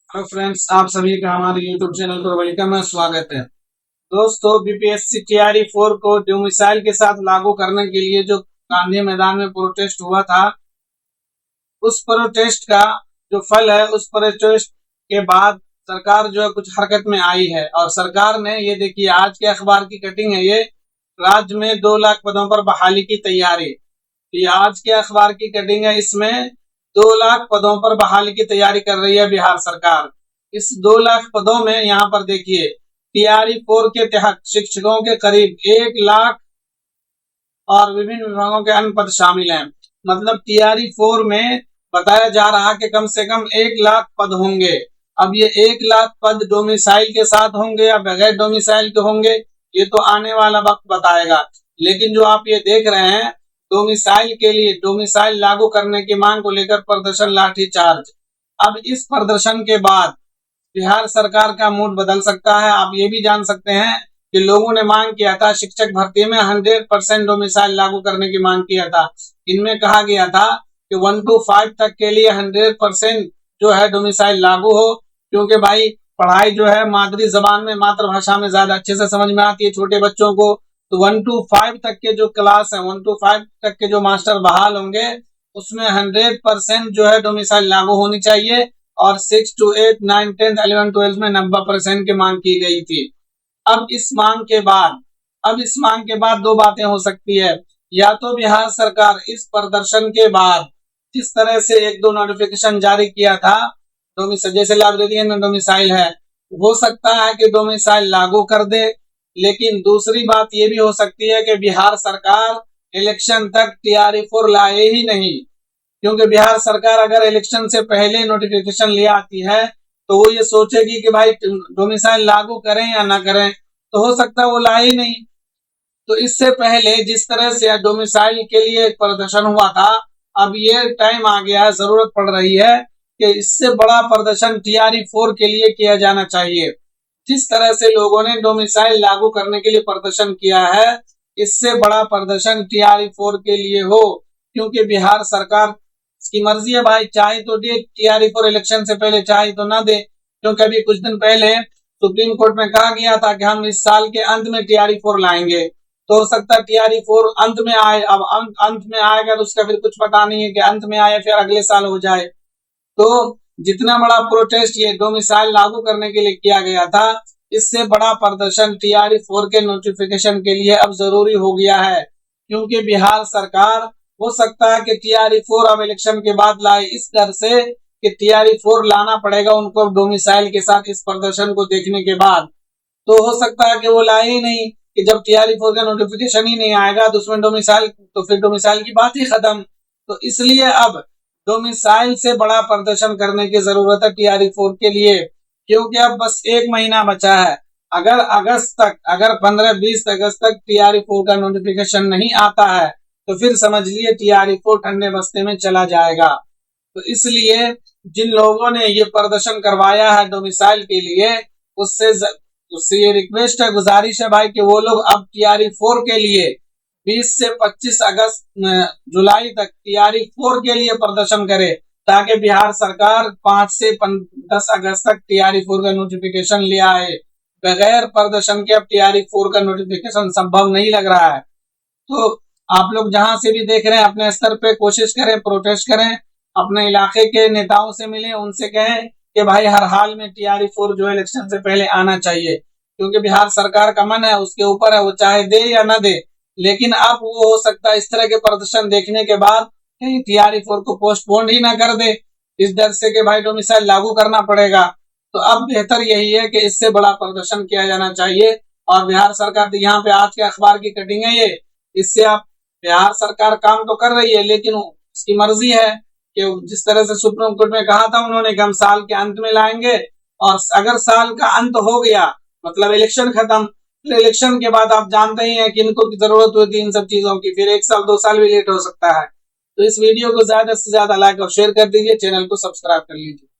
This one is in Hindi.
हेलो फ्रेंड्स, आप सभी का हमारे यूट्यूब चैनल पर वेलकम है, स्वागत है। दोस्तों, बीपीएससी टीआरई 4 को डोमिसाइल के साथ लागू करने के लिए जो गांधी मैदान में प्रोटेस्ट हुआ था, उस प्रोटेस्ट का जो फल है, उस प्रोटेस्ट के बाद सरकार जो है कुछ हरकत में आई है। और सरकार ने, ये देखिए आज के अखबार की कटिंग है ये, राज्य में 2 लाख पदों पर बहाली की तैयारी। ये आज के अखबार की कटिंग है, इसमें 2 लाख पदों पर बहाली की तैयारी कर रही है बिहार सरकार। इस 2 लाख पदों में यहाँ पर देखिए, टीआरई 4 के तहत शिक्षकों के करीब 1 लाख और विभिन्न विभागों के अन्य पद शामिल हैं। मतलब टीआरई 4 में बताया जा रहा है कि कम से कम 1 लाख पद होंगे। अब ये 1 लाख पद डोमिसाइल के साथ होंगे या बगैर डोमिसाइल के होंगे, ये तो आने वाला वक्त बताएगा। लेकिन जो आप ये देख रहे हैं, डोमिसाइल के लिए डोमिसाइल लागू करने की मांग को लेकर प्रदर्शन, लाठीचार्ज। अब इस प्रदर्शन के बाद बिहार सरकार का मूड बदल सकता है। आप ये भी जान सकते हैं कि लोगों ने मांग किया था शिक्षक भर्ती में 100% डोमिसाइल लागू करने की मांग किया था। इनमें कहा गया था कि 1 to 5 तक के लिए 100% जो है डोमिसाइल लागू हो, क्योंकि भाई पढ़ाई जो है मादरी जबान में, मातृभाषा में ज्यादा अच्छे से समझ में आती है छोटे बच्चों को। तो 1 to 5 तक के जो क्लास है, 1 to 5 तक के जो मास्टर बहाल होंगे, उसमें 100% जो है डोमिसाइल लागू होनी चाहिए। और 6 to 8, 9, 10, 11, 12 में 90% की मांग की गई थी। अब इस मांग के बाद 2 बातें हो सकती है। या तो बिहार सरकार इस प्रदर्शन के बाद जिस तरह से 1-2 नोटिफिकेशन जारी किया था, जैसे लाइब्रेरियन में डोमिसाइल है, हो सकता है कि डोमिसाइल लागू कर दे। लेकिन दूसरी बात ये भी हो सकती है कि बिहार सरकार इलेक्शन तक टीआरई 4 लाए ही नहीं, क्योंकि बिहार सरकार अगर इलेक्शन से पहले नोटिफिकेशन ले आती है तो वो ये सोचेगी कि भाई डोमिसाइल लागू करें या ना करें, तो हो सकता है वो लाए ही नहीं। तो इससे पहले जिस तरह से डोमिसाइल के लिए प्रदर्शन हुआ था, अब ये टाइम आ गया है, जरूरत पड़ रही है कि इससे बड़ा प्रदर्शन टीआरई 4 के लिए किया जाना चाहिए। जिस तरह से लोगों ने डोमिसाइल लागू करने के लिए प्रदर्शन किया है, इससे बड़ा प्रदर्शन टीआरई 4 के लिए हो, क्योंकि बिहार सरकार की मर्जी है भाई, चाहे तो दे टीआरई 4 इलेक्शन से पहले, चाहे तो ना दे। क्योंकि अभी कुछ दिन पहले सुप्रीम कोर्ट में कहा गया था कि हम इस साल के अंत में टीआरई 4 लाएंगे। तो हो सकता है टीआरई 4 अंत में आए। अब अंत में आएगा तो उसका फिर कुछ पता नहीं है कि अंत में आए फिर अगले साल हो जाए। तो जितना बड़ा प्रोटेस्ट ये डोमिसाइल लागू करने के लिए किया गया था, इससे बड़ा प्रदर्शन टीआरई 4 के नोटिफिकेशन के लिए अब जरूरी हो गया है। क्योंकि बिहार सरकार, हो सकता है कि टीआरई 4 अब इलेक्शन के बाद लाए, इस डर से कि टीआरई 4 लाना पड़ेगा उनको डोमिसाइल के साथ इस प्रदर्शन को देखने के बाद। तो हो सकता है कि वो लाए ही नहीं, कि जब टीआरई 4 का नोटिफिकेशन ही नहीं आएगा तो उसमें डोमिसाइल, तो फिर डोमिसाइल की बात ही खत्म। तो इसलिए अब डोमिसाइल से बड़ा प्रदर्शन करने की जरूरत है टीआरई 4 के लिए, क्योंकि अब बस 1 महीना बचा है। अगर अगस्त तक, अगर 15-20 अगस्त तक टीआरई 4 का नोटिफिकेशन नहीं आता है, तो फिर समझ लिए टीआरई 4 ठंडे बस्ते में चला जाएगा। तो इसलिए जिन लोगों ने ये प्रदर्शन करवाया है डोमिसाइल के लिए, उससे उससे ये रिक्वेस्ट है, गुजारिश है भाई, कि वो लोग अब टीआरई 4 के लिए 20 से 25 अगस्त जुलाई तक टीआरई 4 के लिए प्रदर्शन करे, ताकि बिहार सरकार 5 से 10 अगस्त तक टीआरई 4 का नोटिफिकेशन ले आए। बगैर प्रदर्शन के अब टीआरई 4 का नोटिफिकेशन संभव नहीं लग रहा है। तो आप लोग जहां से भी देख रहे हैं, अपने स्तर पे कोशिश करें, प्रोटेस्ट करें, अपने इलाके के नेताओं से मिलें, उनसे कहें कि भाई हर हाल में टीआरई 4 जो इलेक्शन से पहले आना चाहिए। क्योंकि बिहार सरकार का मन है, उसके ऊपर है, वो चाहे दे या ना दे। लेकिन अब वो हो सकता है इस तरह के प्रदर्शन देखने के बाद कहीं टीआरई 4 को पोस्टपोन ही ना कर दे, इस डर से कि भाई डोमिसाइल लागू करना पड़ेगा। तो अब बेहतर यही है कि इससे बड़ा प्रदर्शन किया जाना चाहिए। और बिहार सरकार, यहाँ पे आज के अखबार की कटिंग है ये, इससे आप, बिहार सरकार काम तो कर रही है, लेकिन उसकी मर्जी है कि जिस तरह से सुप्रीम कोर्ट में कहा था उन्होंने कि हम साल के अंत में लाएंगे, और अगर साल का अंत हो गया मतलब इलेक्शन खत्म, फिर इलेक्शन के बाद आप जानते ही हैं कि इनको जरूरत होती है इन सब चीजों की, फिर 1 साल 2 साल भी लेट हो सकता है। तो इस वीडियो को ज्यादा से ज्यादा लाइक और शेयर कर दीजिए, चैनल को सब्सक्राइब कर लीजिए।